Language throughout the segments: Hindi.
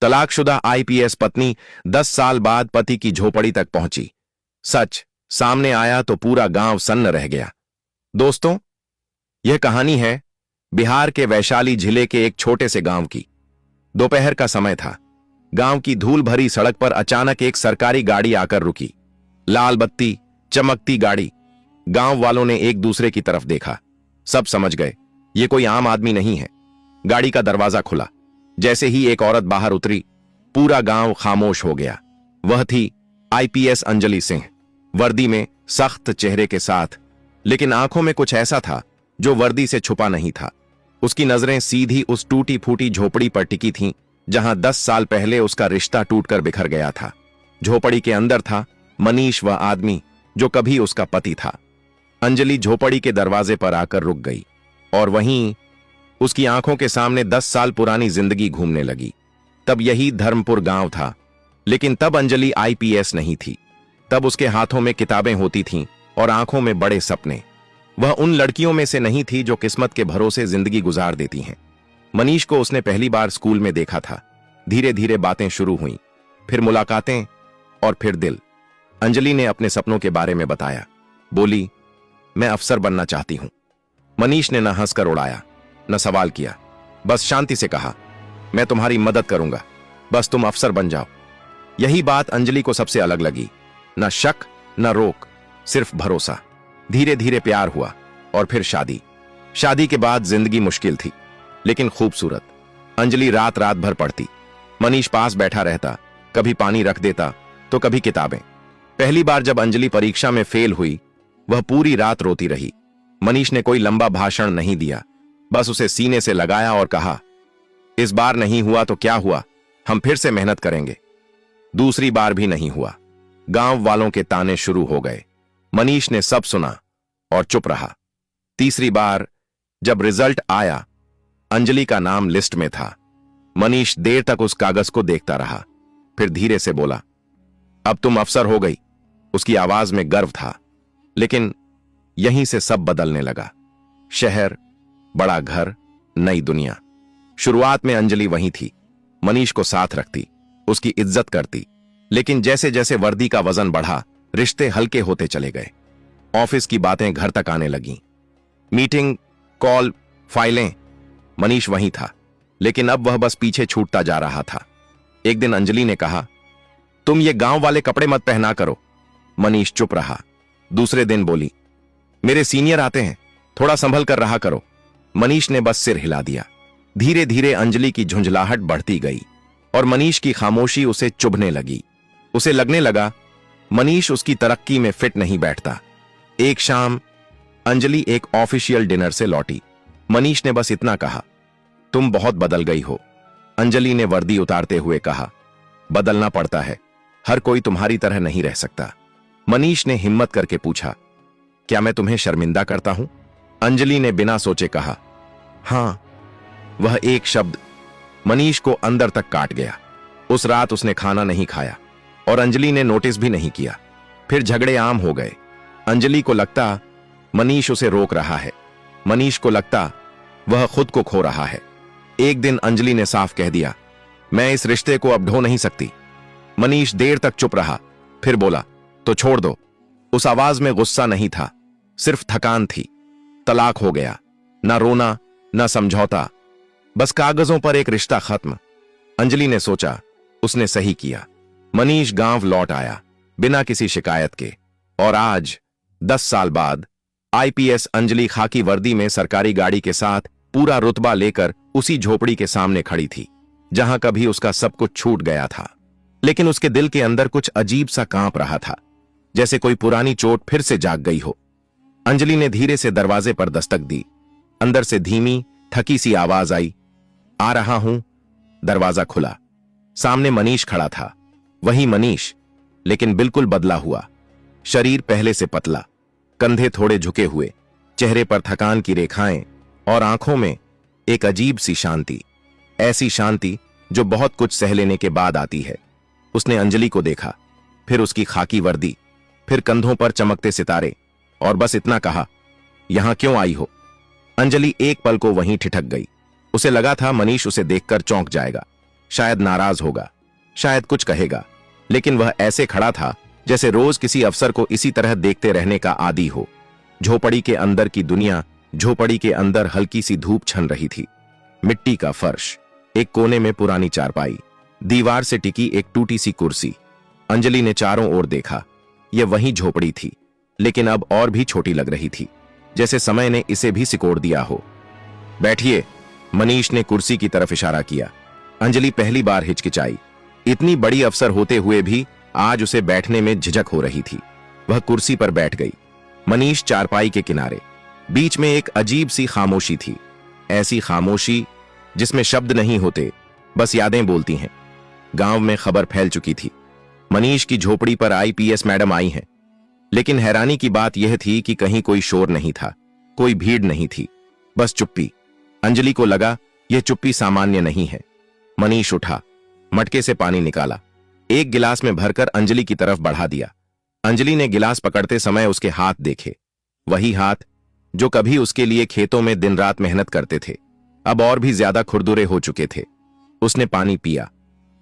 तलाकशुदा आईपीएस पत्नी 10 साल बाद पति की झोपड़ी तक पहुंची। सच सामने आया तो पूरा गांव सन्न रह गया। दोस्तों, यह कहानी है बिहार के वैशाली जिले के एक छोटे से गांव की। दोपहर का समय था। गांव की धूल भरी सड़क पर अचानक एक सरकारी गाड़ी आकर रुकी। लाल बत्ती, चमकती गाड़ी। गांव वालों ने एक दूसरे की तरफ देखा। सब समझ गए ये कोई आम आदमी नहीं है। गाड़ी का दरवाजा खुला। जैसे ही एक औरत बाहर उतरी, पूरा गांव खामोश हो गया। वह थी आईपीएस अंजलि सिंह, वर्दी में, सख्त चेहरे के साथ, लेकिन आंखों में कुछ ऐसा था जो वर्दी से छुपा नहीं था। उसकी नजरें सीधी उस टूटी फूटी झोपड़ी पर टिकी थीं जहां 10 साल पहले उसका रिश्ता टूटकर बिखर गया था। झोपड़ी के अंदर था मनीष, वह आदमी जो कभी उसका पति था। अंजलि झोपड़ी के दरवाजे पर आकर रुक गई और वहीं उसकी आंखों के सामने 10 साल पुरानी जिंदगी घूमने लगी। तब यही धर्मपुर गांव था, लेकिन तब अंजलि आईपीएस नहीं थी। तब उसके हाथों में किताबें होती थीं और आंखों में बड़े सपने। वह उन लड़कियों में से नहीं थी जो किस्मत के भरोसे जिंदगी गुजार देती हैं। मनीष को उसने पहली बार स्कूल में देखा था। धीरे धीरे बातें शुरू हुईं, फिर मुलाकातें और फिर दिल। अंजलि ने अपने सपनों के बारे में बताया। बोली, मैं अफसर बनना चाहती हूं। मनीष ने न हंसकर उड़ाया न सवाल किया, बस शांति से कहा, मैं तुम्हारी मदद करूंगा, बस तुम अफसर बन जाओ। यही बात अंजलि को सबसे अलग लगी। न शक न रोक, सिर्फ भरोसा। धीरे धीरे प्यार हुआ और फिर शादी। शादी के बाद जिंदगी मुश्किल थी लेकिन खूबसूरत। अंजलि रात रात भर पढ़ती। मनीष पास बैठा रहता, कभी पानी रख देता तो कभी किताबें। पहली बार जब अंजलि परीक्षा में फेल हुई, वह पूरी रात रोती रही। मनीष ने कोई लंबा भाषण नहीं दिया, बस उसे सीने से लगाया और कहा, इस बार नहीं हुआ तो क्या हुआ, हम फिर से मेहनत करेंगे। दूसरी बार भी नहीं हुआ। गांव वालों के ताने शुरू हो गए। मनीष ने सब सुना और चुप रहा। तीसरी बार जब रिजल्ट आया, अंजलि का नाम लिस्ट में था। मनीष देर तक उस कागज को देखता रहा, फिर धीरे से बोला, अब तुम अफसर हो गई। उसकी आवाज में गर्व था। लेकिन यहीं से सब बदलने लगा। शहर, बड़ा घर, नई दुनिया। शुरुआत में अंजलि वहीं थी, मनीष को साथ रखती, उसकी इज्जत करती। लेकिन जैसे जैसे वर्दी का वजन बढ़ा, रिश्ते हल्के होते चले गए। ऑफिस की बातें घर तक आने लगीं। मीटिंग, कॉल, फाइलें। मनीष वहीं था, लेकिन अब वह बस पीछे छूटता जा रहा था। एक दिन अंजलि ने कहा, तुम ये गांव वाले कपड़े मत पहना करो। मनीष चुप रहा। दूसरे दिन बोली, मेरे सीनियर आते हैं, थोड़ा संभल कर रहा करो। मनीष ने बस सिर हिला दिया। धीरे धीरे अंजलि की झुंझलाहट बढ़ती गई और मनीष की खामोशी उसे चुभने लगी। उसे लगने लगा मनीष उसकी तरक्की में फिट नहीं बैठता। एक शाम अंजलि एक ऑफिशियल डिनर से लौटी। मनीष ने बस इतना कहा, तुम बहुत बदल गई हो। अंजलि ने वर्दी उतारते हुए कहा, बदलना पड़ता है, हर कोई तुम्हारी तरह नहीं रह सकता। मनीष ने हिम्मत करके पूछा, क्या मैं तुम्हें शर्मिंदा करता हूं? अंजलि ने बिना सोचे कहा, हां। वह एक शब्द मनीष को अंदर तक काट गया। उस रात उसने खाना नहीं खाया और अंजलि ने नोटिस भी नहीं किया। फिर झगड़े आम हो गए। अंजलि को लगता मनीष उसे रोक रहा है, मनीष को लगता वह खुद को खो रहा है। एक दिन अंजलि ने साफ कह दिया, मैं इस रिश्ते को अब ढो नहीं सकती। मनीष देर तक चुप रहा, फिर बोला, तो छोड़ दो। उस आवाज में गुस्सा नहीं था, सिर्फ थकान थी। तलाक हो गया, ना रोना ना समझौता, बस कागजों पर एक रिश्ता खत्म। अंजलि ने सोचा उसने सही किया। मनीष गांव लौट आया बिना किसी शिकायत के, और आज 10 साल बाद आईपीएस अंजलि खाकी वर्दी में सरकारी गाड़ी के साथ पूरा रुतबा लेकर उसी झोपड़ी के सामने खड़ी थी जहां कभी उसका सब कुछ छूट गया था। लेकिन उसके दिल के अंदर कुछ अजीब सा कांप रहा था, जैसे कोई पुरानी चोट फिर से जाग गई हो। अंजलि ने धीरे से दरवाजे पर दस्तक दी। अंदर से धीमी थकी सी आवाज आई, आ रहा हूं। दरवाजा खुला। सामने मनीष खड़ा था। वही मनीष, लेकिन बिल्कुल बदला हुआ। शरीर पहले से पतला, कंधे थोड़े झुके हुए, चेहरे पर थकान की रेखाएं और आंखों में एक अजीब सी शांति। ऐसी शांति जो बहुत कुछ सह लेने के बाद आती है। उसने अंजलि को देखा, फिर उसकी खाकी वर्दी, फिर कंधों पर चमकते सितारे, और बस इतना कहा, यहां क्यों आई हो? अंजलि एक पल को वहीं ठिठक गई। उसे लगा था मनीष उसे देखकर चौंक जाएगा, शायद नाराज होगा, शायद कुछ कहेगा, लेकिन वह ऐसे खड़ा था जैसे रोज किसी अफसर को इसी तरह देखते रहने का आदी हो। झोपड़ी के अंदर की दुनिया, झोपड़ी के अंदर हल्की सी धूप छन रही थी। मिट्टी का फर्श, एक कोने में पुरानी चारपाई, दीवार से टिकी एक टूटी सी कुर्सी। अंजलि ने चारों ओर देखा। यह वही झोपड़ी थी, लेकिन अब और भी छोटी लग रही थी, जैसे समय ने इसे भी सिकोड़ दिया हो। बैठिए, मनीष ने कुर्सी की तरफ इशारा किया। अंजलि पहली बार हिचकिचाई। इतनी बड़ी अफसर होते हुए भी आज उसे बैठने में झिझक हो रही थी। वह कुर्सी पर बैठ गई। मनीष चारपाई के किनारे। बीच में एक अजीब सी खामोशी थी, ऐसी खामोशी जिसमें शब्द नहीं होते, बस यादें बोलती हैं। गांव में खबर फैल चुकी थी, मनीष की झोपड़ी पर आईपीएस मैडम आई हैं। लेकिन हैरानी की बात यह थी कि कहीं कोई शोर नहीं था, कोई भीड़ नहीं थी, बस चुप्पी। अंजलि को लगा यह चुप्पी सामान्य नहीं है। मनीष उठा, मटके से पानी निकाला, एक गिलास में भरकर अंजलि की तरफ बढ़ा दिया। अंजलि ने गिलास पकड़ते समय उसके हाथ देखे, वही हाथ जो कभी उसके लिए खेतों में दिन रात मेहनत करते थे, अब और भी ज्यादा खुरदुरे हो चुके थे। उसने पानी पिया।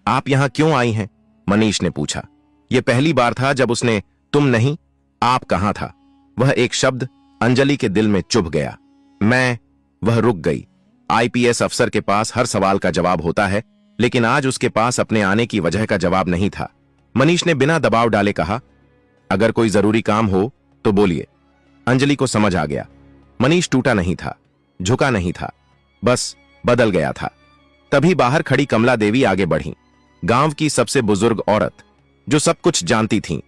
आप यहां क्यों आई हैं? मनीष ने पूछा। यह पहली बार था जब उसने तुम नहीं, आप कहां था। वह एक शब्द अंजलि के दिल में चुभ गया। मैं। वह रुक गई। आईपीएस अफसर के पास हर सवाल का जवाब होता है, लेकिन आज उसके पास अपने आने की वजह का जवाब नहीं था। मनीष ने बिना दबाव डाले कहा, अगर कोई जरूरी काम हो तो बोलिए। अंजलि को समझ आ गया, मनीष टूटा नहीं था, झुका नहीं था, बस बदल गया था। तभी बाहर खड़ी कमला देवी आगे बढ़ी, गांव की सबसे बुजुर्ग औरत, जो सब कुछ जानती थीं।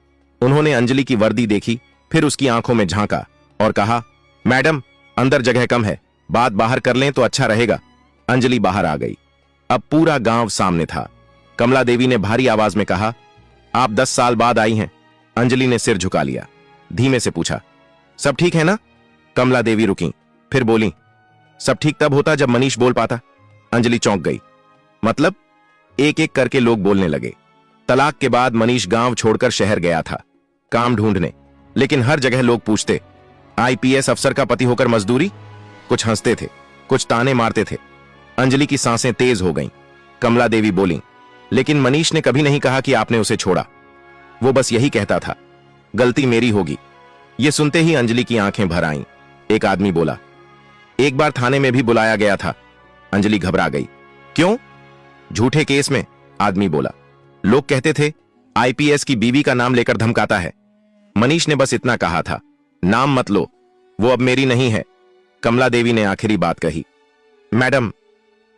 उन्होंने अंजलि की वर्दी देखी, फिर उसकी आंखों में झांका और कहा, मैडम, अंदर जगह कम है, बात बाहर कर लें तो अच्छा रहेगा। अंजलि बाहर आ गई। अब पूरा गांव सामने था। कमला देवी ने भारी आवाज में कहा, आप 10 साल बाद आई हैं। अंजलि ने सिर झुका लिया, धीमे से पूछा, सब ठीक है ना? कमला देवी रुकी, फिर बोली, सब ठीक तब होता जब मनीष बोल पाता। अंजलि चौंक गई। मतलब? एक एक करके लोग बोलने लगे। तलाक के बाद मनीष गांव छोड़कर शहर गया था काम ढूंढने, लेकिन हर जगह लोग पूछते, आईपीएस अफसर का पति होकर मजदूरी? कुछ हंसते थे, कुछ ताने मारते थे। अंजलि की सांसें तेज हो गईं। कमला देवी बोली, लेकिन मनीष ने कभी नहीं कहा कि आपने उसे छोड़ा। वो बस यही कहता था, गलती मेरी होगी। ये सुनते ही अंजलि की आंखें भर आईं। एक आदमी बोला, एक बार थाने में भी बुलाया गया था। अंजलि घबरा गई। क्यों? झूठे केस में, आदमी बोला। लोग कहते थे आईपीएस की बीवी का नाम लेकर धमकाता है। मनीष ने बस इतना कहा था, नाम मत लो, वो अब मेरी नहीं है। कमला देवी ने आखिरी बात कही, मैडम,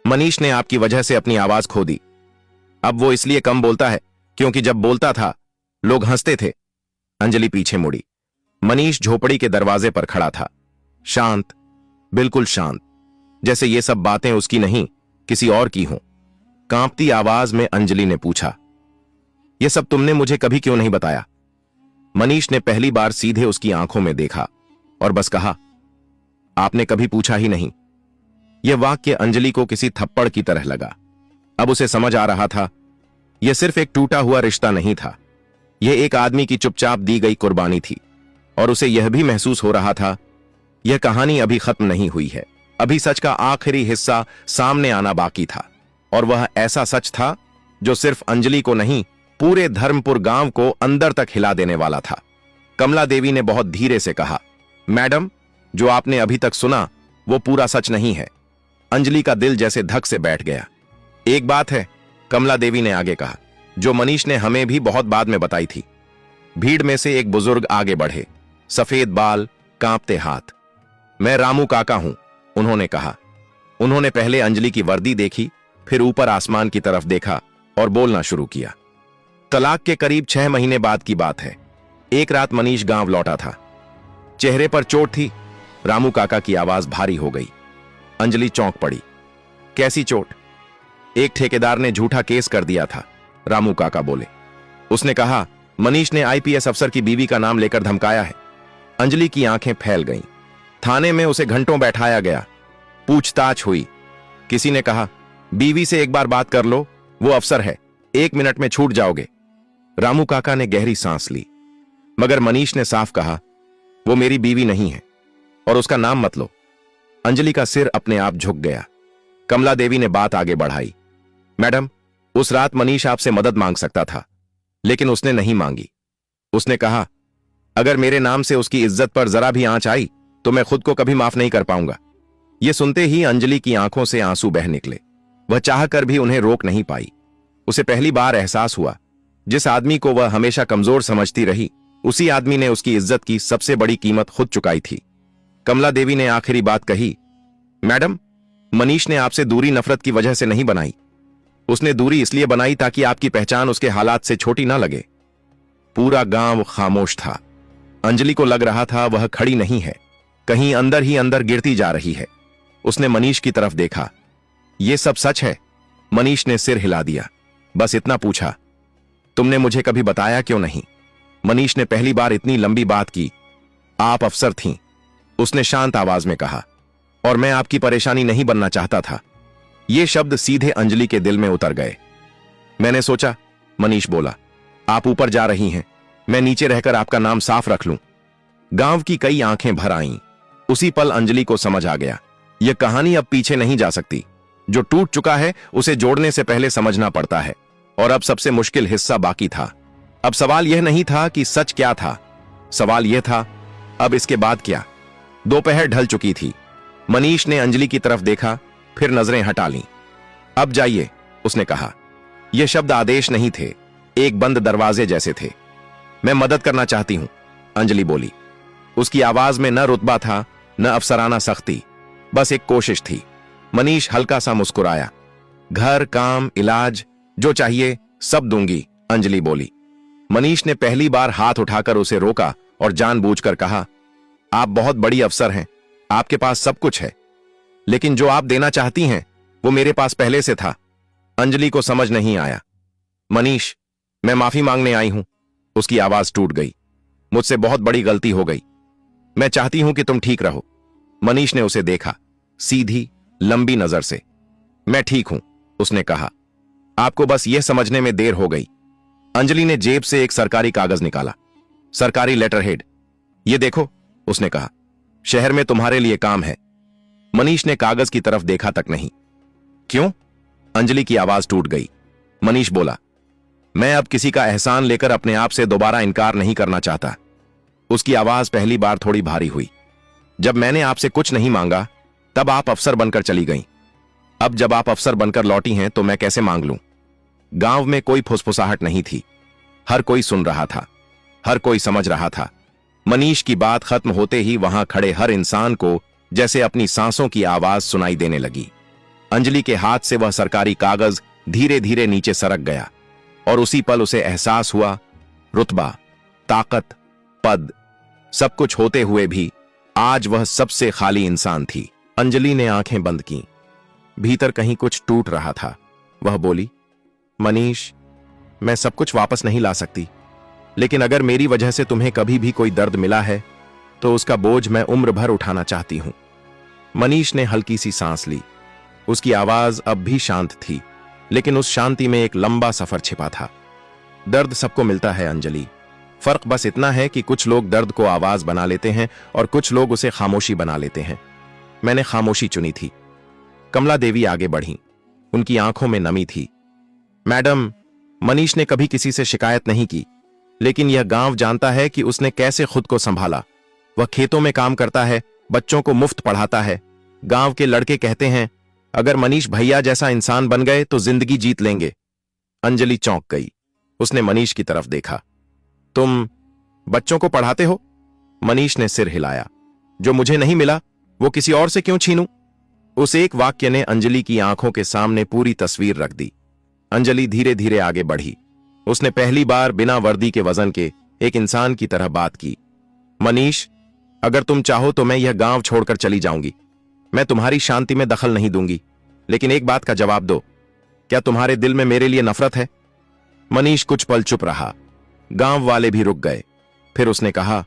मनीष ने आपकी वजह से अपनी आवाज खो दी। अब वो इसलिए कम बोलता है क्योंकि जब बोलता था लोग हंसते थे। अंजलि पीछे मुड़ी। मनीष झोपड़ी के दरवाजे पर खड़ा था, शांत, बिल्कुल शांत, जैसे ये सब बातें उसकी नहीं किसी और की हों। कांपती आवाज में अंजलि ने पूछा, यह सब तुमने मुझे कभी क्यों नहीं बताया? मनीष ने पहली बार सीधे उसकी आंखों में देखा और बस कहा, आपने कभी पूछा ही नहीं। यह वाक्य अंजलि को किसी थप्पड़ की तरह लगा। अब उसे समझ आ रहा था, यह सिर्फ एक टूटा हुआ रिश्ता नहीं था, यह एक आदमी की चुपचाप दी गई कुर्बानी थी। और उसे यह भी महसूस हो रहा था, यह कहानी अभी खत्म नहीं हुई है, अभी सच का आखिरी हिस्सा सामने आना बाकी था। और वह ऐसा सच था जो सिर्फ अंजलि को नहीं, पूरे धर्मपुर गांव को अंदर तक हिला देने वाला था। कमला देवी ने बहुत धीरे से कहा, मैडम, जो आपने अभी तक सुना वो पूरा सच नहीं है। अंजलि का दिल जैसे धक से बैठ गया। एक बात है, कमला देवी ने आगे कहा, जो मनीष ने हमें भी बहुत बाद में बताई थी। भीड़ में से एक बुजुर्ग आगे बढ़े, सफेद बाल, कांपते हाथ। मैं रामू काका हूं, उन्होंने कहा। उन्होंने पहले अंजलि की वर्दी देखी, फिर ऊपर आसमान की तरफ देखा और बोलना शुरू किया। तलाक के करीब 6 महीने बाद की बात है। एक रात मनीष गांव लौटा था। चेहरे पर चोट थी। रामू काका की आवाज भारी हो गई। अंजलि चौंक पड़ी। कैसी चोट? एक ठेकेदार ने झूठा केस कर दिया था, रामू काका बोले। उसने कहा, मनीष ने आईपीएस अफसर की बीवी का नाम लेकर धमकाया है। अंजलि की आंखें फैल गईं। थाने में उसे घंटों बैठाया गया, पूछताछ हुई। किसी ने कहा, बीवी से एक बार बात कर लो, वो अफसर है, 1 मिनट में छूट जाओगे। रामू काका ने गहरी सांस ली। मगर मनीष ने साफ कहा, वो मेरी बीवी नहीं है और उसका नाम मत लो। अंजलि का सिर अपने आप झुक गया। कमला देवी ने बात आगे बढ़ाई, मैडम, उस रात मनीष आपसे मदद मांग सकता था, लेकिन उसने नहीं मांगी। उसने कहा, अगर मेरे नाम से उसकी इज्जत पर जरा भी आंच आई तो मैं खुद को कभी माफ नहीं कर पाऊंगा। यह सुनते ही अंजलि की आंखों से आंसू बह निकले। वह चाहकर भी उन्हें रोक नहीं पाई। उसे पहली बार एहसास हुआ, जिस आदमी को वह हमेशा कमजोर समझती रही, उसी आदमी ने उसकी इज्जत की सबसे बड़ी कीमत खुद चुकाई थी। कमला देवी ने आखिरी बात कही, मैडम, मनीष ने आपसे दूरी नफरत की वजह से नहीं बनाई। उसने दूरी इसलिए बनाई ताकि आपकी पहचान उसके हालात से छोटी ना लगे। पूरा गांव खामोश था। अंजलि को लग रहा था वह खड़ी नहीं है, कहीं अंदर ही अंदर गिरती जा रही है। उसने मनीष की तरफ देखा। यह सब सच है? मनीष ने सिर हिला दिया। बस इतना पूछा, तुमने मुझे कभी बताया क्यों नहीं? मनीष ने पहली बार इतनी लंबी बात की। आप अफसर थीं, उसने शांत आवाज में कहा, और मैं आपकी परेशानी नहीं बनना चाहता था। ये शब्द सीधे अंजलि के दिल में उतर गए। मैंने सोचा, मनीष बोला, आप ऊपर जा रही हैं, मैं नीचे रहकर आपका नाम साफ रख लूं। गांव की कई आंखें भर आईं। उसी पल अंजलि को समझ आ गया, यह कहानी अब पीछे नहीं जा सकती। जो टूट चुका है उसे जोड़ने से पहले समझना पड़ता है। और अब सबसे मुश्किल हिस्सा बाकी था। अब सवाल यह नहीं था कि सच क्या था, सवाल यह था, अब इसके बाद क्या? दोपहर ढल चुकी थी। मनीष ने अंजलि की तरफ देखा, फिर नजरें हटा लीं। अब जाइए, उसने कहा। यह शब्द आदेश नहीं थे, एक बंद दरवाजे जैसे थे। मैं मदद करना चाहती हूं, अंजलि बोली। उसकी आवाज में न रुतबा था, न अफसराना सख्ती, बस एक कोशिश थी। मनीष हल्का सा मुस्कुराया। घर, काम, इलाज, जो चाहिए सब दूंगी, अंजलि बोली। मनीष ने पहली बार हाथ उठाकर उसे रोका और जानबूझकर कहा, आप बहुत बड़ी अफसर हैं, आपके पास सब कुछ है, लेकिन जो आप देना चाहती हैं वो मेरे पास पहले से था। अंजलि को समझ नहीं आया। मनीष, मैं माफी मांगने आई हूं। उसकी आवाज टूट गई। मुझसे बहुत बड़ी गलती हो गई। मैं चाहती हूं कि तुम ठीक रहो। मनीष ने उसे देखा, सीधी लंबी नजर से। मैं ठीक हूं, उसने कहा। आपको बस यह समझने में देर हो गई। अंजलि ने जेब से एक सरकारी कागज निकाला। सरकारी लेटर हेड, ये देखो, उसने कहा। शहर में तुम्हारे लिए काम है। मनीष ने कागज की तरफ देखा तक नहीं। क्यों? अंजलि की आवाज टूट गई। मनीष बोला, मैं अब किसी का एहसान लेकर अपने आप से दोबारा इनकार नहीं करना चाहता। उसकी आवाज पहली बार थोड़ी भारी हुई। जब मैंने आपसे कुछ नहीं मांगा तब आप अफसर बनकर चली गईं। अब जब आप अफसर बनकर लौटी हैं तो मैं कैसे मांग लूं? गांव में कोई फुसफुसाहट नहीं थी। हर कोई सुन रहा था, हर कोई समझ रहा था। मनीष की बात खत्म होते ही वहां खड़े हर इंसान को जैसे अपनी सांसों की आवाज सुनाई देने लगी। अंजलि के हाथ से वह सरकारी कागज धीरे धीरे नीचे सरक गया और उसी पल उसे एहसास हुआ, रुतबा, ताकत, पद, सब कुछ होते हुए भी आज वह सबसे खाली इंसान थी। अंजलि ने आंखें बंद की। भीतर कहीं कुछ टूट रहा था। वह बोली, मनीष, मैं सब कुछ वापस नहीं ला सकती, लेकिन अगर मेरी वजह से तुम्हें कभी भी कोई दर्द मिला है तो उसका बोझ मैं उम्र भर उठाना चाहती हूं। मनीष ने हल्की सी सांस ली। उसकी आवाज अब भी शांत थी, लेकिन उस शांति में एक लंबा सफर छिपा था। दर्द सबको मिलता है अंजलि, फर्क बस इतना है कि कुछ लोग दर्द को आवाज बना लेते हैं और कुछ लोग उसे खामोशी बना लेते हैं। मैंने खामोशी चुनी थी। कमला देवी आगे बढ़ी। उनकी आंखों में नमी थी। मैडम, मनीष ने कभी किसी से शिकायत नहीं की, लेकिन यह गांव जानता है कि उसने कैसे खुद को संभाला। वह खेतों में काम करता है, बच्चों को मुफ्त पढ़ाता है। गांव के लड़के कहते हैं, अगर मनीष भैया जैसा इंसान बन गए तो जिंदगी जीत लेंगे। अंजलि चौंक गई। उसने मनीष की तरफ देखा। तुम बच्चों को पढ़ाते हो? मनीष ने सिर हिलाया। जो मुझे नहीं मिला वो किसी और से क्यों छीनूं? उस एक वाक्य ने अंजलि की आंखों के सामने पूरी तस्वीर रख दी। अंजलि धीरे धीरे आगे बढ़ी। उसने पहली बार बिना वर्दी के वजन के एक इंसान की तरह बात की। मनीष, अगर तुम चाहो तो मैं यह गांव छोड़कर चली जाऊंगी। मैं तुम्हारी शांति में दखल नहीं दूंगी, लेकिन एक बात का जवाब दो, क्या तुम्हारे दिल में मेरे लिए नफरत है? मनीष कुछ पल चुप रहा। गांव वाले भी रुक गए। फिर उसने कहा,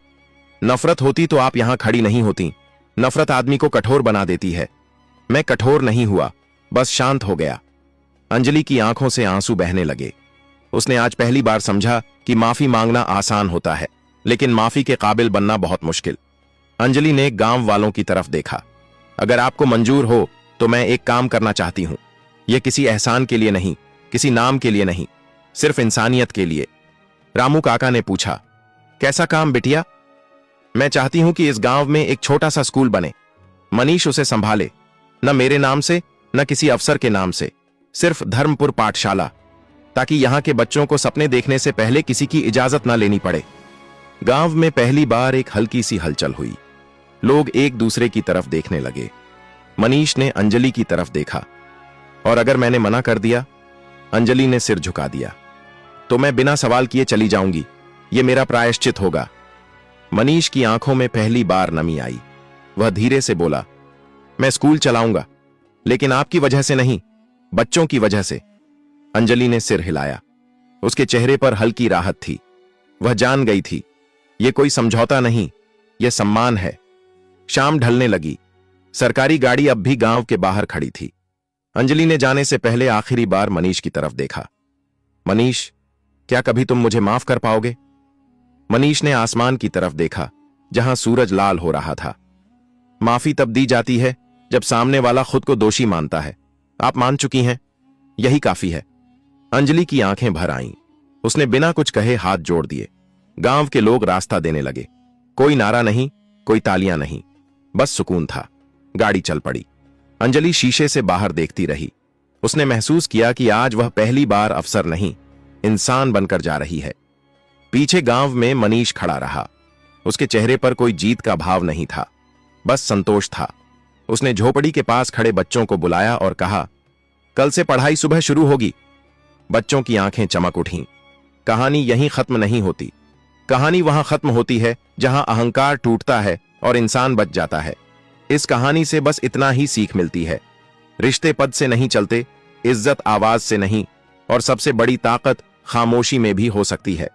नफरत होती तो आप यहां खड़ी नहीं होती। नफरत आदमी को कठोर बना देती है। मैं कठोर नहीं हुआ, बस शांत हो गया। अंजलि की आंखों से आंसू बहने लगे। उसने आज पहली बार समझा कि माफी मांगना आसान होता है, लेकिन माफी के काबिल बनना बहुत मुश्किल। अंजलि ने गांव वालों की तरफ देखा। अगर आपको मंजूर हो तो मैं एक काम करना चाहती हूं। यह किसी एहसान के लिए नहीं, किसी नाम के लिए नहीं, सिर्फ इंसानियत के लिए। रामू काका ने पूछा, कैसा काम बिटिया? मैं चाहती हूं कि इस गांव में एक छोटा सा स्कूल बने, मनीष उसे संभाले, न मेरे नाम से न किसी अफसर के नाम से, सिर्फ धर्मपुर पाठशाला, ताकि यहां के बच्चों को सपने देखने से पहले किसी की इजाजत न लेनी पड़े। गांव में पहली बार एक हल्की सी हलचल हुई। लोग एक दूसरे की तरफ देखने लगे। मनीष ने अंजलि की तरफ देखा, और अगर मैंने मना कर दिया? अंजलि ने सिर झुका दिया। तो मैं बिना सवाल किए चली जाऊंगी, यह मेरा प्रायश्चित होगा। मनीष की आंखों में पहली बार नमी आई। वह धीरे से बोला, मैं स्कूल चलाऊंगा, लेकिन आपकी वजह से नहीं, बच्चों की वजह से। अंजलि ने सिर हिलाया। उसके चेहरे पर हल्की राहत थी। वह जान गई थी, यह कोई समझौता नहीं, यह सम्मान है। शाम ढलने लगी। सरकारी गाड़ी अब भी गांव के बाहर खड़ी थी। अंजलि ने जाने से पहले आखिरी बार मनीष की तरफ देखा। मनीष, क्या कभी तुम मुझे माफ कर पाओगे? मनीष ने आसमान की तरफ देखा, जहां सूरज लाल हो रहा था। माफी तब दी जाती है जब सामने वाला खुद को दोषी मानता है। आप मान चुकी हैं, यही काफी है। अंजलि की आंखें भर आईं। उसने बिना कुछ कहे हाथ जोड़ दिए। गांव के लोग रास्ता देने लगे। कोई नारा नहीं, कोई तालियां नहीं, बस सुकून था। गाड़ी चल पड़ी। अंजलि शीशे से बाहर देखती रही। उसने महसूस किया कि आज वह पहली बार अफसर नहीं, इंसान बनकर जा रही है। पीछे गांव में मनीष खड़ा रहा। उसके चेहरे पर कोई जीत का भाव नहीं था, बस संतोष था। उसने झोपड़ी के पास खड़े बच्चों को बुलाया और कहा, कल से पढ़ाई सुबह शुरू होगी। बच्चों की आंखें चमक उठीं। कहानी यहीं खत्म नहीं होती। कहानी वहां खत्म होती है जहां अहंकार टूटता है और इंसान बच जाता है। इस कहानी से बस इतना ही सीख मिलती है, रिश्ते पद से नहीं चलते, इज्जत आवाज से नहीं, और सबसे बड़ी ताकत खामोशी में भी हो सकती है।